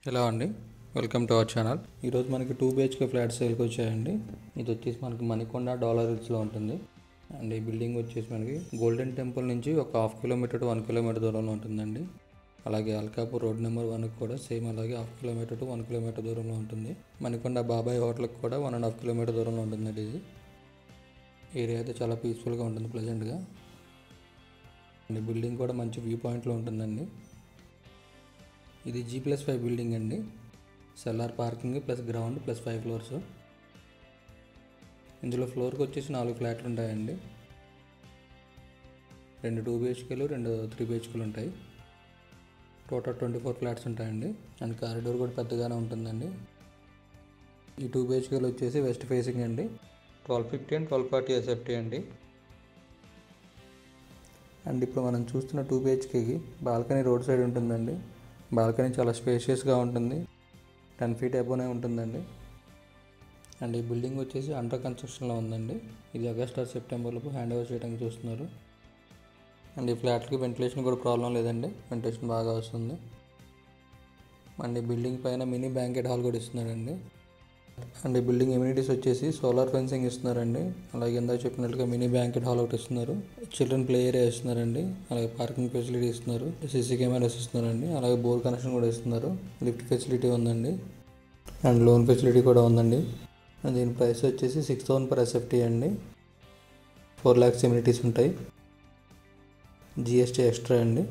Hello అండి, welcome to our channel. ఈరోజు మనకి 2 BHK ఫ్లాట్ సేల్కి వచ్చాయండి. ఇది వచ్చేసి మనకి మణికొండ డాలర్ హిల్స్లో ఉంటుంది. అండ్ ఈ బిల్డింగ్ వచ్చేసి మనకి గోల్డెన్ టెంపుల్ నుంచి ఒక 1/2 కిలోమీటర్ టు 1 కిలోమీటర్ దూరంలో ఉంటుందండి. అలాగే అల్కాపూర్ రోడ్ నెంబర్ 1 కూడా సేమ్ అలాగే 1/2 కిలోమీటర్ టు 1 కిలోమీటర్ దూరంలో ఉంటుంది. మణికొండ బాబాయ్ హోటల్కి కూడా 1.5 కిలోమీటర్ దూరంలో ఉంటుందండి. ఇది ఏరియా అయితే చాలా పీస్ఫుల్గా ఉంటుంది, ప్లెజెంట్గా. అండ్ బిల్డింగ్ కూడా మంచి వ్యూ పాయింట్లో ఉంటుందండి. ఇది G+5 బిల్డింగ్ అండి. Cellar, parking plus ground plus 5 floors. ఇందులో ఫ్లోర్కి వచ్చేసి 4 ఫ్లాట్లు ఉంటాయండి. 2 2 BHKలు, 2 3 BHKలు ఉంటాయి. టోటల్ 24 ఫ్లాట్స్ ఉంటాయండి. అండ్ కారిడోర్ కూడా పెద్దగానే ఉంటుందండి. ఈ 2 BHKలు వచ్చేసి వెస్ట్ ఫేసింగ్ అండి. 1250 అండ్ 1240 SFT అండి. అండ్ ఇప్పుడు మనం చూస్తున్న 2 BHKకి బాల్కనీ రోడ్ సైడ్ ఉంటుందండి. బాల్కనీ చాలా స్పేషియస్గా ఉంటుంది. 10 feet అబోనే ఉంటుందండి. అండ్ ఈ బిల్డింగ్ వచ్చేసి అండర్ కన్స్ట్రక్షన్లో ఉందండి. ఇది ఆగస్ట్ ఆర్ సెప్టెంబర్లో హ్యాండ్ ఓవర్ చేయడానికి చూస్తున్నారు. అండ్ ఈ ఫ్లాట్కి వెంటిలేషన్ కూడా ప్రాబ్లం లేదండి, వెంటిలేషన్ బాగా వస్తుంది. అండ్ ఈ బిల్డింగ్ పైన మినీ బ్యాంకెట్ హాల్ కూడా ఇస్తున్నారండి. అండ్ ఈ బిల్డింగ్ ఎమ్యూనిటీస్ వచ్చేసి సోలార్ ఫెన్సింగ్ ఇస్తున్నారండి. అలాగే ఇందాక చెప్పినట్లుగా మినీ బ్యాంకెట్ హాల్ ఒకటి ఇస్తున్నారు. చిల్డ్రన్ ప్లే ఏరియా ఇస్తున్నారండి. అలాగే పార్కింగ్ ఫెసిలిటీ ఇస్తున్నారు. CC కెమెరాస్ ఇస్తున్నారండి. అలాగే బోర్ కనెక్షన్ కూడా ఇస్తున్నారు. లిఫ్ట్ ఫెసిలిటీ ఉందండి. అండ్ లోన్ ఫెసిలిటీ కూడా ఉందండి. అండ్ దీని ప్రైస్ వచ్చేసి 6,000 per SFT అండి. 4 lakhs ఎమ్యూనిటీస్ ఉంటాయి. GST ఎక్స్ట్రా అండి.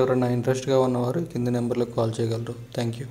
ఎవరైనా ఇంట్రెస్ట్గా ఉన్నవారు కింద నెంబర్లకు కాల్ చేయగలరు. Thank you.